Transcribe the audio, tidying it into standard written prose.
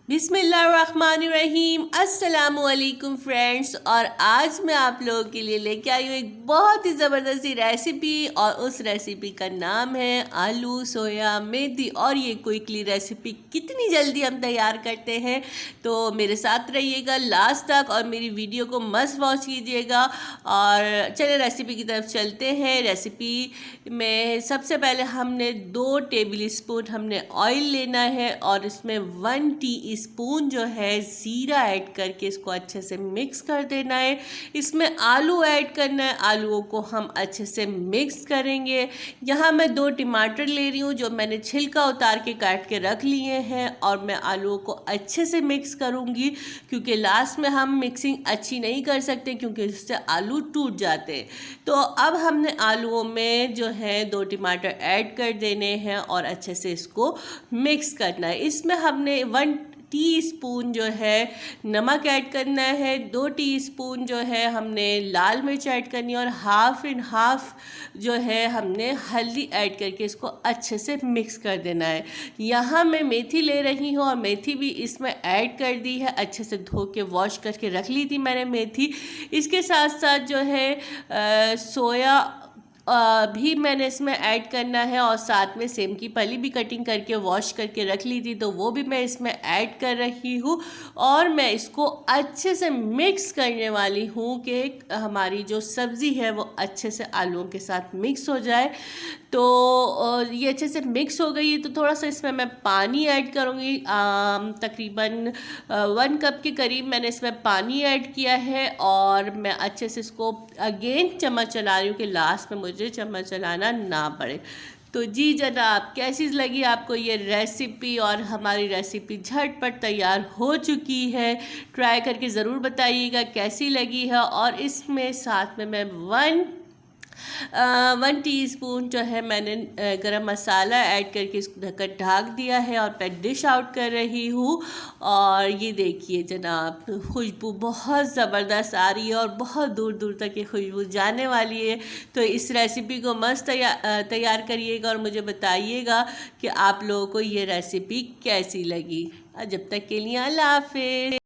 बिस्मिल्लाहिर्रहमानिर्रहीम। अस्सलाम वालेकुम फ्रेंड्स। और आज मैं आप लोगों के लिए लेके आई हूँ एक बहुत ही ज़बरदस्ती रेसिपी, और उस रेसिपी का नाम है आलू सोया मेथी। और ये क्विकली रेसिपी कितनी जल्दी हम तैयार करते हैं, तो मेरे साथ रहिएगा लास्ट तक और मेरी वीडियो को मस्ट वॉच कीजिएगा। और चलिए रेसिपी की तरफ चलते हैं। रेसिपी में सबसे पहले हमने 2 टेबल स्पून हमने ऑयल लेना है, और इसमें 1 टीस्पून जो है ज़ीरा ऐड करके इसको अच्छे से मिक्स कर देना है। इसमें आलू ऐड करना है, आलूओं को हम अच्छे से मिक्स करेंगे। यहाँ मैं 2 टमाटर ले रही हूँ जो मैंने छिलका उतार के काट के रख लिए हैं, और मैं आलूओं को अच्छे से मिक्स करूँगी, क्योंकि लास्ट में हम मिक्सिंग अच्छी नहीं कर सकते क्योंकि इससे आलू टूट जाते हैं। तो अब हमने आलूओं में जो है 2 टमाटर ऐड कर देने हैं और अच्छे से इसको मिक्स करना है। इसमें हमने 1 टीस्पून जो है नमक ऐड करना है, 2 टीस्पून जो है हमने लाल मिर्च ऐड करनी है, और हाफ एंड हाफ जो है हमने हल्दी ऐड करके इसको अच्छे से मिक्स कर देना है। यहाँ मैं मेथी ले रही हूँ और मेथी भी इसमें ऐड कर दी है। अच्छे से धो के वॉश करके रख ली थी मैंने मेथी। इसके साथ साथ जो है सोया भी मैंने इसमें ऐड करना है, और साथ में सेम की फली भी कटिंग करके वॉश करके रख ली थी, तो वो भी मैं इसमें ऐड कर रही हूँ। और मैं इसको अच्छे से मिक्स करने वाली हूँ कि हमारी जो सब्ज़ी है वो अच्छे से आलूओं के साथ मिक्स हो जाए। तो ये अच्छे से मिक्स हो गई है, तो थोड़ा सा इसमें मैं पानी ऐड करूँगी। तकरीबन 1 कप के करीब मैंने इसमें पानी ऐड किया है, और मैं अच्छे से इसको अगेन चम्मच चला रही हूँ कि लास्ट में मुझे चम्मच चलाना ना पड़े। तो जी जनाब, कैसी लगी आपको ये रेसिपी? और हमारी रेसिपी झटपट तैयार हो चुकी है। ट्राई करके ज़रूर बताइएगा कैसी लगी है। और इसमें साथ में मैं 1 टीस्पून जो है मैंने गरम मसाला ऐड करके इसको ढककर ढक दिया है, और मैं डिश आउट कर रही हूँ। और ये देखिए जनाब, खुशबू बहुत ज़बरदस्त आ रही है और बहुत दूर दूर तक ये खुशबू जाने वाली है। तो इस रेसिपी को मस्त तैयार करिएगा और मुझे बताइएगा कि आप लोगों को ये रेसिपी कैसी लगी। जब तक के लिए अल्लाह हाफ़िज़।